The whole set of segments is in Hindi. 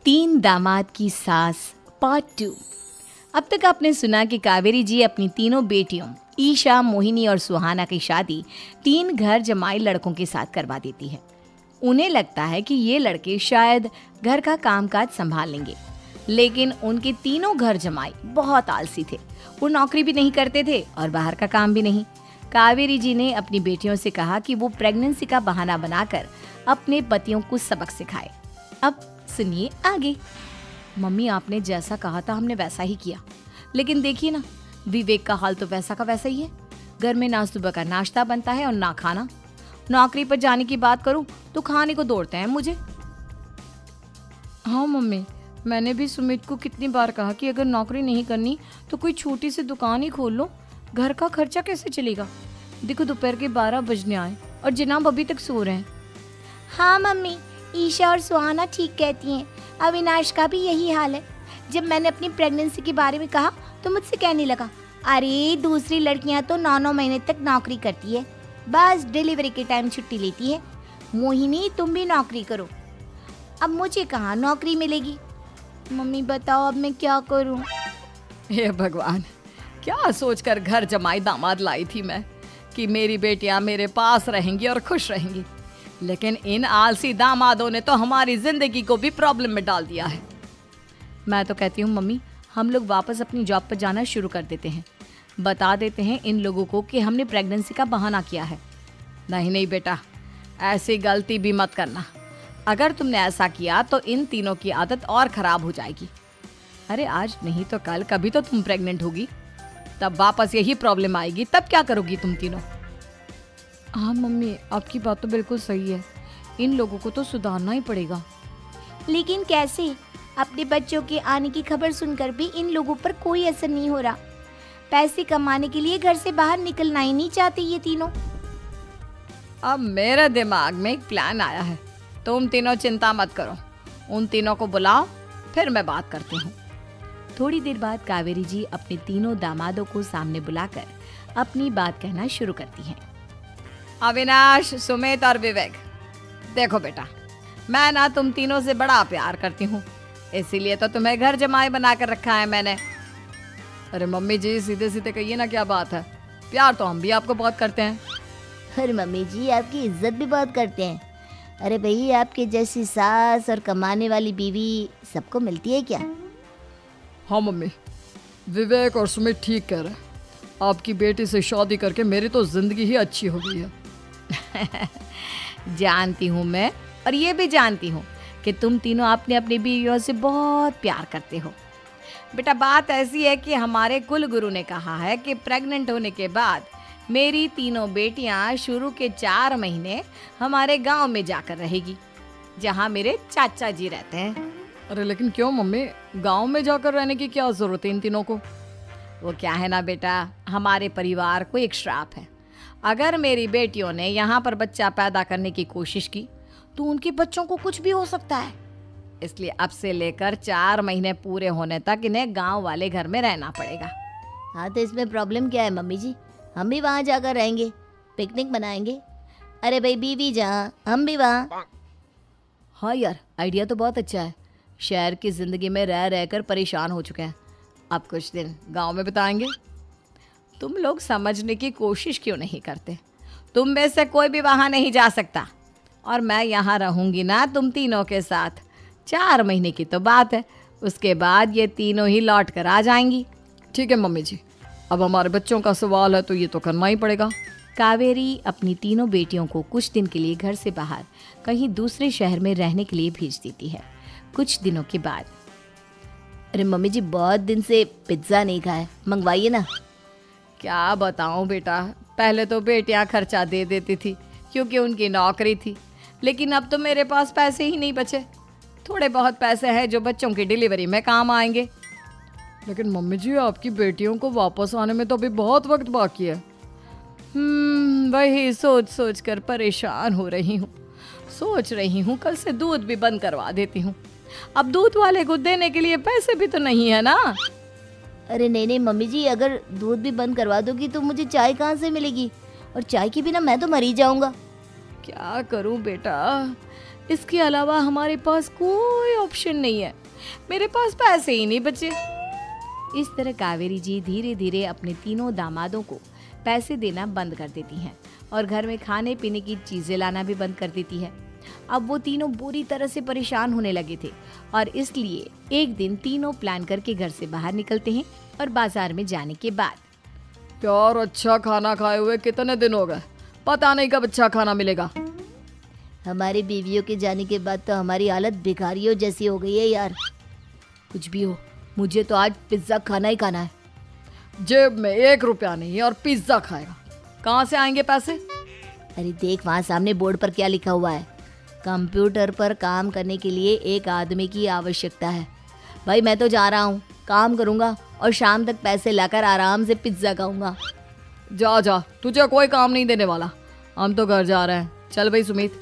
तीन दामाद की सास पार्ट 2। अब तक आपने सुना कि कावेरी जी अपनी तीनों बेटियों ईशा, मोहिनी और सुहाना की शादी 3 घर जमाई लड़कों के साथ करवा देती है। उन्हें लगता है कि ये लड़के शायद घर का कामकाज संभाल लेंगे, लेकिन उनके तीनों घर जमाई बहुत आलसी थे। वो नौकरी भी नहीं करते थे और बाहर का काम भी नहीं। कावेरी जी ने अपनी बेटियों से कहा कि वो प्रेगनेंसी का बहाना बनाकर अपने पतियों को सबक सिखाए। अब सुनिए आगे। मम्मी, आपने जैसा कहा था हमने वैसा ही किया, लेकिन देखिए ना, विवेक का हाल तो वैसा का वैसा ही है। घर में ना सुबह का नाश्ता बनता है और ना खाना। नौकरी पर जाने की बात करूं तो खाने को दौड़ते हैं मुझे। हाँ मम्मी, मैंने भी सुमित को कितनी बार कहा कि अगर नौकरी नहीं करनी तो कोई छोटी सी दुकान ही खोल लो। घर का खर्चा कैसे चलेगा? देखो दोपहर के 12 बजने आए और जनाब अभी तक सो रहे हैं। हाँ मम्मी, ईशा और सुहाना ठीक कहती हैं। अविनाश का भी यही हाल है। जब मैंने अपनी प्रेगनेंसी के बारे में कहा तो मुझसे कहने लगा, अरे दूसरी लड़कियां तो 9-9 महीने तक नौकरी करती है, बस डिलीवरी के टाइम छुट्टी लेती है। मोहिनी, तुम भी नौकरी करो। अब मुझे कहाँ नौकरी मिलेगी? मम्मी बताओ, अब मैं क्या करूँ? हे भगवान, क्या सोचकर घर जमाई दामाद लाई थी मैं कि मेरी बेटियां मेरे पास रहेंगी और खुश रहेंगी, लेकिन इन आलसी दामादों ने तो हमारी जिंदगी को भी प्रॉब्लम में डाल दिया है। मैं तो कहती हूँ मम्मी, हम लोग वापस अपनी जॉब पर जाना शुरू कर देते हैं। बता देते हैं इन लोगों को कि हमने प्रेगनेंसी का बहाना किया है। नहीं नहीं बेटा, ऐसी गलती भी मत करना। अगर तुमने ऐसा किया तो इन तीनों की आदत और ख़राब हो जाएगी। अरे आज नहीं तो कल कभी तो तुम प्रेग्नेंट होगी, तब वापस यही प्रॉब्लम आएगी। तब क्या करोगी तुम तीनों? हाँ मम्मी, आपकी बात तो बिल्कुल सही है। इन लोगों को तो सुधारना ही पड़ेगा। लेकिन कैसे? अपने बच्चों के आने की खबर सुनकर भी इन लोगों पर कोई असर नहीं हो रहा। पैसे कमाने के लिए घर से बाहर निकलना ही नहीं चाहते ये तीनों। अब मेरे दिमाग में एक प्लान आया है। तुम तीनों चिंता मत करो, उन तीनों को बुलाओ, फिर मैं बात करती हूँ। थोड़ी देर बाद कावेरी जी अपने तीनों दामादों को सामने बुलाकर अपनी बात कहना शुरू करती हैं। अविनाश, सुमित और विवेक, देखो बेटा, मैं ना तुम तीनों से बड़ा प्यार करती हूँ, इसीलिए तो तुम्हें घर जमाई बनाकर रखा है मैंने। अरे मम्मी जी, सीधे सीधे कहिए ना, क्या बात है? प्यार तो हम भी आपको बहुत करते हैं। अरे मम्मी जी, आपकी इज्जत भी बहुत करते हैं। अरे भाई, आपके जैसी सास और कमाने वाली बीवी सबको मिलती है क्या? हाँ मम्मी, विवेक और सुमित ठीक कह रहे हैं। आपकी बेटी से शादी करके मेरी तो जिंदगी ही अच्छी हो गई है। जानती हूँ मैं, और ये भी जानती हूँ कि तुम तीनों अपने अपनी बीवियों से बहुत प्यार करते हो। बेटा, बात ऐसी है कि हमारे कुल गुरु ने कहा है कि प्रेग्नेंट होने के बाद मेरी तीनों बेटियां शुरू के 4 महीने हमारे गांव में जाकर रहेगी, जहां मेरे चाचा जी रहते हैं। अरे लेकिन क्यों मम्मी, गांव में जाकर रहने की क्या जरूरत है इन तीनों को? वो क्या है ना बेटा, हमारे परिवार को एक श्राप है। अगर मेरी बेटियों ने यहाँ पर बच्चा पैदा करने की कोशिश की तो उनके बच्चों को कुछ भी हो सकता है। इसलिए अब से लेकर 4 महीने पूरे होने तक इन्हें गांव वाले घर में रहना पड़ेगा। हाँ, तो इसमें प्रॉब्लम क्या है मम्मी जी? हम भी वहाँ जाकर रहेंगे, पिकनिक मनाएंगे। अरे भाई, बीवी जहाँ, हम भी वहाँ। हाँ यार, आइडिया तो बहुत अच्छा है। शहर की ज़िंदगी में रह रहकर परेशान हो चुके हैं, अब कुछ दिन गांव में बिताएंगे। तुम लोग समझने की कोशिश क्यों नहीं करते? तुम में से कोई भी वहाँ नहीं जा सकता, और मैं यहाँ रहूँगी ना तुम तीनों के साथ। 4 महीने की तो बात है, उसके बाद ये तीनों ही लौट कर आ जाएंगी। ठीक है मम्मी जी, अब हमारे बच्चों का सवाल है तो ये तो करना ही पड़ेगा। कावेरी अपनी तीनों बेटियों को कुछ दिन के लिए घर से बाहर कहीं दूसरे शहर में रहने के लिए भेज देती है। कुछ दिनों के बाद, अरे मम्मी जी, बहुत दिन से पिज्ज़ा नहीं खाया, मंगवाइए ना। क्या बताऊं बेटा, पहले तो बेटियां खर्चा दे देती थी क्योंकि उनकी नौकरी थी, लेकिन अब तो मेरे पास पैसे ही नहीं बचे। थोड़े बहुत पैसे हैं जो बच्चों की डिलीवरी में काम आएंगे। लेकिन मम्मी जी, आपकी बेटियों को वापस आने में तो अभी बहुत वक्त बाकी है। वही सोच सोच कर परेशान हो रही हूँ। सोच रही हूँ कल से दूध भी बंद करवा देती हूँ। अब दूध वाले को देने के लिए पैसे भी तो नहीं है ना। अरे नहीं नहीं मम्मी जी, अगर दूध भी बंद करवा दोगी तो मुझे चाय कहाँ से मिलेगी? और चाय के बिना मैं तो मर ही जाऊंगा। क्या करूं बेटा, इसके अलावा हमारे पास कोई ऑप्शन नहीं है, मेरे पास पैसे ही नहीं बचे। इस तरह कावेरी जी धीरे धीरे अपने तीनों दामादों को पैसे देना बंद कर देती हैं और घर में खाने पीने की चीजें लाना भी बंद कर देती है। अब वो तीनों बुरी तरह से परेशान होने लगे थे और इसलिए एक दिन तीनों प्लान करके घर से बाहर निकलते हैं और बाजार में जाने के बाद यार अच्छा खाना खाए हुए कितने दिन हो गए, पता नहीं कब अच्छा खाना मिलेगा। हमारी बीवियों के जाने के बाद तो हमारी हालत भिखारियों जैसी हो गई है यार। कुछ भी हो, मुझे तो आज पिज्जा खाना ही खाना है। जेब में 1 रुपया नहीं और पिज्जा खाएगा, कहाँ से आएंगे पैसे? अरे देख वहाँ सामने बोर्ड पर क्या लिखा हुआ है, कंप्यूटर पर काम करने के लिए एक आदमी की आवश्यकता है। भाई मैं तो जा रहा हूँ, काम करूँगा और शाम तक पैसे लाकर आराम से पिज्जा खाऊंगा। जा जा, तुझे कोई काम नहीं देने वाला, हम तो घर जा रहे हैं। चल भाई सुमित।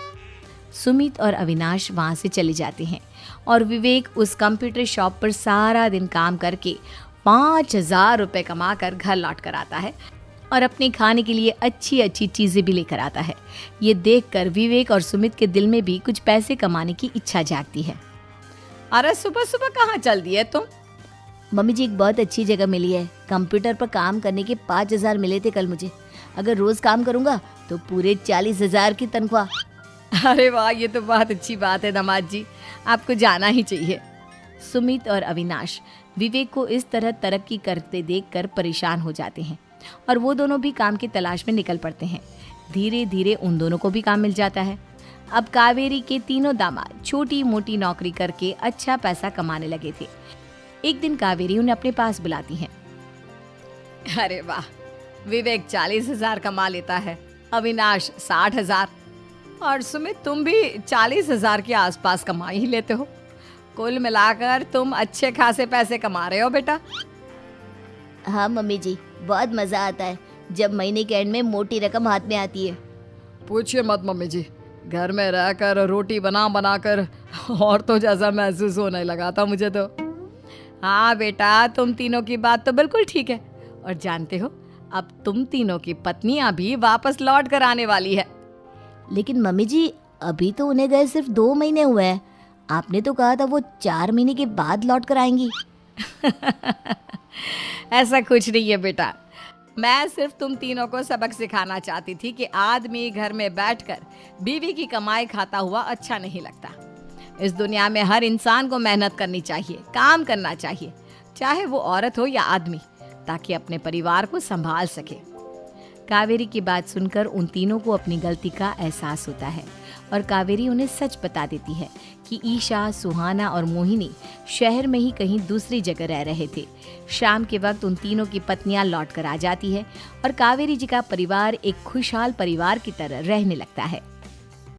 सुमित और अविनाश वहाँ से चले जाते हैं और विवेक उस कंप्यूटर शॉप पर सारा दिन काम करके 5,000 रुपये कमा कर घर लौट कर आता है और अपने खाने के लिए अच्छी अच्छी चीज़ें भी लेकर आता है। ये देखकर विवेक और सुमित के दिल में भी कुछ पैसे कमाने की इच्छा जागती है। अरे सुबह सुबह कहाँ चल दी है तुम? मम्मी जी एक बहुत अच्छी जगह मिली है, कंप्यूटर पर काम करने के 5,000 मिले थे कल मुझे। अगर रोज काम करूँगा तो पूरे 40,000 की तनख्वाह। अरे वाह, ये तो बहुत अच्छी बात है दामाद जी, आपको जाना ही चाहिए। सुमित और अविनाश विवेक को इस तरह तरक्की करते देखकर परेशान हो जाते हैं और वो दोनों भी काम की तलाश में निकल पड़ते हैं। धीरे धीरे उन दोनों को भी काम मिल जाता है। अब कावेरी के तीनों दामाद छोटी मोटी नौकरी करके अच्छा पैसा कमाने लगे थे। एक दिन कावेरी उन्हें अपने पास बुलाती है। अरे वाह, विवेक 40,000 कमा लेता है, अविनाश 60,000 और सुमित तुम भी 40,000 के आसपास कमा ही लेते हो। कुल मिलाकर तुम अच्छे खासे पैसे कमा रहे हो बेटा। हाँ मम्मी जी, बहुत मज़ा आता है जब महीने के एंड में मोटी रकम हाथ में आती है। पूछिए मत मम्मी जी, घर में रहकर रोटी बना बना कर औरतों जैसा महसूस होने लगा था मुझे तो। हाँ बेटा, तुम तीनों की बात तो बिल्कुल ठीक है और जानते हो अब तुम तीनों की पत्नियां भी वापस लौट कर आने वाली है। लेकिन मम्मी जी अभी तो उन्हें गए सिर्फ 2 महीने हुए हैं, आपने तो कहा था वो 4 महीने के बाद लौट कर आएंगी। ऐसा कुछ नहीं है बेटा, मैं सिर्फ तुम तीनों को सबक सिखाना चाहती थी कि आदमी घर में बैठकर बीवी की कमाई खाता हुआ अच्छा नहीं लगता। इस दुनिया में हर इंसान को मेहनत करनी चाहिए, काम करना चाहिए, चाहे वो औरत हो या आदमी, ताकि अपने परिवार को संभाल सके। कावेरी की बात सुनकर उन तीनों को अपनी गलती का एहसास होता है और कावेरी उन्हें सच बता देती है कि ईशा, सुहाना और मोहिनी शहर में ही कहीं दूसरी जगह रह रहे थे। शाम के वक्त उन तीनों की पत्नियां लौट कर आ जाती है और कावेरी जी का परिवार एक खुशहाल परिवार की तरह रहने लगता है।